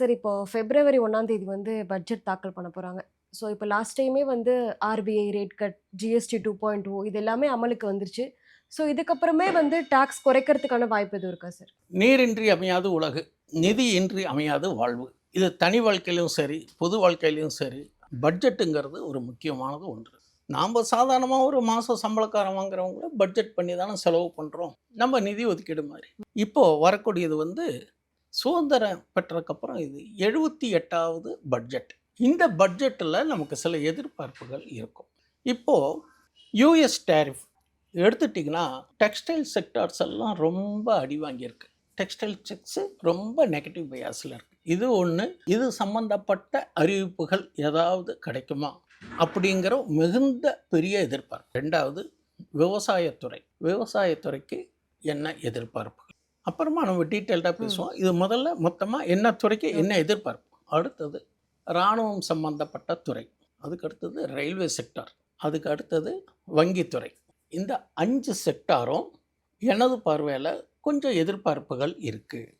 Sir இப்போ பிப்ரவரி 1ஆம் தேதி வந்து பட்ஜெட் தாக்கல் பண்ண போறாங்க. ஸோ இப்போ லாஸ்ட் டைமே வந்து ஆர்பிஐ ரேட் கட், ஜிஎஸ்டி 2.0 இது எல்லாமே அமலுக்கு வந்துருச்சு. ஸோ இதுக்கப்புறமே வந்து டாக்ஸ் குறைக்கிறதுக்கான வாய்ப்பு எதுவும் இருக்கா சார்? நீரின்றி அமையாது உலகு, நிதி இன்றி அமையாது வாழ்வு. இது தனி வாழ்க்கையிலும் சரி, பொது வாழ்க்கையிலும் சரி, பட்ஜெட்டுங்கிறது ஒரு முக்கியமானது ஒன்று. நாம் சாதாரணமாக ஒரு மாதம் சம்பளக்காரன் வாங்குறவங்கள பட்ஜெட் பண்ணி தானே செலவு பண்ணுறோம், நம்ம நிதி ஒதுக்கீடு மாதிரி. இப்போது வரக்கூடியது வந்து சுதந்திரம் பெற்றதுக்கப்புறம் இது 78வது பட்ஜெட். இந்த பட்ஜெட்டில் நமக்கு சில எதிர்பார்ப்புகள் இருக்கும். இப்போது யூஎஸ் டேரிஃப் எடுத்துட்டிங்கன்னா டெக்ஸ்டைல் செக்டார்ஸ் எல்லாம் ரொம்ப அடி வாங்கியிருக்கு. டெக்ஸ்டைல் செக்ஸு ரொம்ப நெகட்டிவ் பயாஸில் இருக்குது. இது ஒன்று. இது சம்பந்தப்பட்ட அறிவிப்புகள் ஏதாவது கிடைக்குமா அப்படிங்கிற மிகுந்த பெரிய எதிர்பார்ப்பு. ரெண்டாவது, விவசாயத்துறைக்கு என்ன எதிர்பார்ப்புகள். அப்புறமா நம்ம டீட்டெயில்டாக பேசுவோம். இது முதல்ல மொத்தமாக என்ன துறைக்கு என்ன எதிர்பார்ப்பு. அடுத்தது இராணுவம் சம்பந்தப்பட்ட துறை, அதுக்கு அடுத்தது ரயில்வே செக்டார், அதுக்கு அடுத்தது வங்கித்துறை. இந்த 5 செக்டாரும் எனது பார்வையில் கொஞ்சம் எதிர்பார்ப்புகள் இருக்குது.